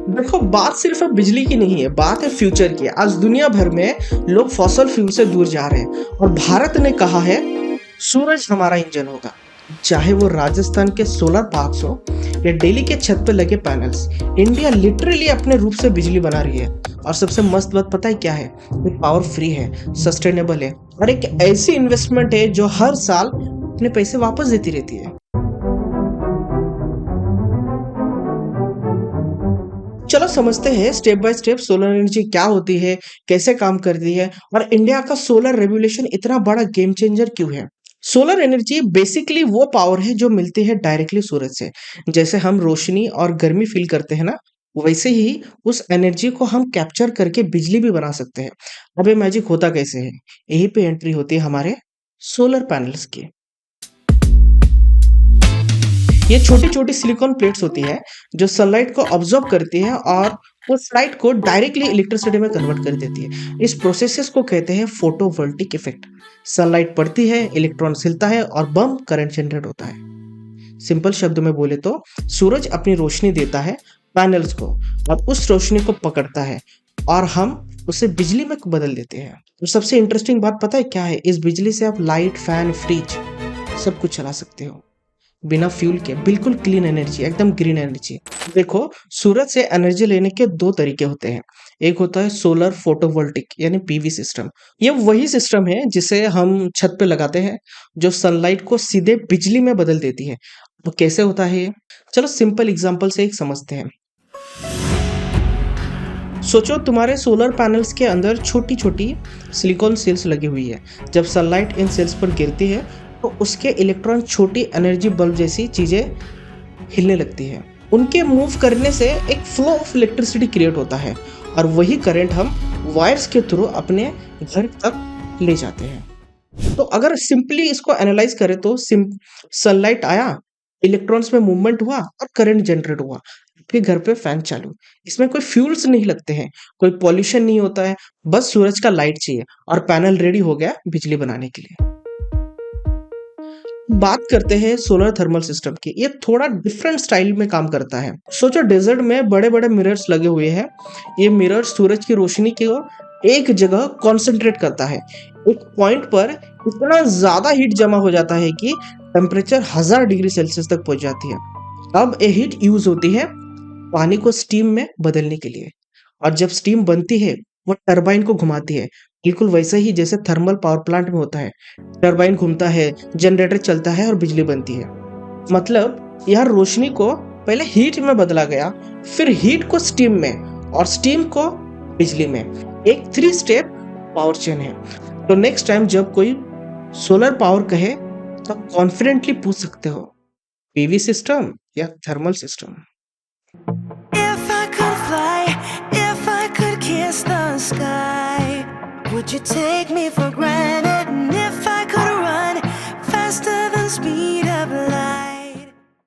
देखो, बात सिर्फ अब बिजली की नहीं है, बात है फ्यूचर की। आज दुनिया भर में लोग फॉसल फ्यूल से दूर जा रहे हैं और भारत ने कहा है सूरज हमारा इंजन होगा। चाहे वो राजस्थान के सोलर पार्क्स हो या दिल्ली के छत पे लगे पैनल्स, इंडिया लिटरली अपने रूप से बिजली बना रही है। और सबसे मस्त बात पता है क्या है? ये पावर फ्री है, सस्टेनेबल है और एक ऐसी इन्वेस्टमेंट है जो हर साल अपने पैसे वापस देती रहती है। चलो समझते हैं step by step solar energy क्या होती है, कैसे काम करती है और इंडिया का सोलर रेवोल्यूशन इतना बड़ा गेम चेंजर क्यों है। सोलर एनर्जी बेसिकली वो पावर है जो मिलती है डायरेक्टली सूरज से। जैसे हम रोशनी और गर्मी फील करते हैं ना, वैसे ही उस एनर्जी को हम कैप्चर करके बिजली भी बना सकते हैं। अब ये मैजिक होता कैसे है? यहीं पे एंट्री होती है हमारे सोलर पैनल्स की। ये छोटी-छोटी सिलिकॉन प्लेट्स होती है जो सनलाइट को ऑब्जॉर्ब करती है और उस लाइट को डायरेक्टली इलेक्ट्रिसिटी में कन्वर्ट कर देती है। इस प्रोसेसेस को कहते हैं फोटोवोल्टिक इफेक्ट। सनलाइट पड़ती है, इलेक्ट्रॉन हिलता है और बम करंट जनरेट होता है। सिंपल शब्द में बोले तो सूरज अपनी रोशनी देता है पैनल्स को और उस रोशनी को पकड़ता है और हम उसे बिजली में बदल देते हैं। तो सबसे इंटरेस्टिंग बात पता है क्या है? इस बिजली से आप लाइट, फैन, फ्रिज सब कुछ चला सकते हो बिना फ्यूल के। बिल्कुल क्लीन एनर्जी, एकदम ग्रीन एनर्जी। देखो, सूरज से एनर्जी लेने के दो तरीके होते हैं। एक होता है सोलर फोटोवोल्टिक यानी पीवी सिस्टम। ये वही सिस्टम है जिसे हम छत पे लगाते हैं, जो सनलाइट को सीधे बिजली में बदल देती है। तो कैसे होता है ये? चलो सिंपल एग्जांपल से एक समझते हैं। सोचो तुम्हारे सोलर पैनल्स के अंदर छोटी छोटी सिलिकॉन सेल्स लगी हुई है। जब सनलाइट इन सेल्स पर गिरती है तो उसके इलेक्ट्रॉन छोटी एनर्जी बल्ब जैसी चीजें हिलने लगती है। उनके मूव करने से एक फ्लो ऑफ इलेक्ट्रिसिटी क्रिएट होता है और वही करंट हम वायर्स के थ्रू अपने घर तक ले जाते हैं। तो अगर सिंपली इसको एनालाइज करें तो सनलाइट आया, इलेक्ट्रॉन्स में मूवमेंट हुआ और करंट जनरेट हुआ, आपके घर पे फैन चालू। इसमें कोई फ्यूल्स नहीं लगते हैं, कोई पॉल्यूशन नहीं होता है, बस सूरज का लाइट चाहिए और पैनल रेडी हो गया बिजली बनाने के लिए। बात करते हैं सोलर थर्मल सिस्टम की। ये थोड़ा डिफरेंट स्टाइल में काम करता है। सोचो डेजर्ट में बड़े बड़े मिरर्स लगे हुए हैं। ये मिरर सूरज की रोशनी को एक जगह कॉन्सेंट्रेट करता है। एक पॉइंट पर इतना ज्यादा हीट जमा हो जाता है कि टेम्परेचर 1000 डिग्री सेल्सियस तक पहुंच जाती है। अब ये हीट यूज होती है पानी को स्टीम में बदलने के लिए और जब स्टीम बनती है वो टरबाइन को घुमाती है। बिल्कुल वैसा ही जैसे थर्मल पावर प्लांट में होता है। टरबाइन घूमता है, जनरेटर चलता है और बिजली बनती है। मतलब यहाँ रोशनी को पहले हीट में बदला गया, फिर हीट को स्टीम में और स्टीम को बिजली में। एक 3 स्टेप पावर चेन है। तो नेक्स्ट टाइम जब कोई सोलर पावर कहे तो कॉन्फिडेंटली पूछ सकते हो, पीवी सिस्टम या thermal system. If I could fly, if I could kiss the sky, would you take me for granted? And if I could run faster than speed of light?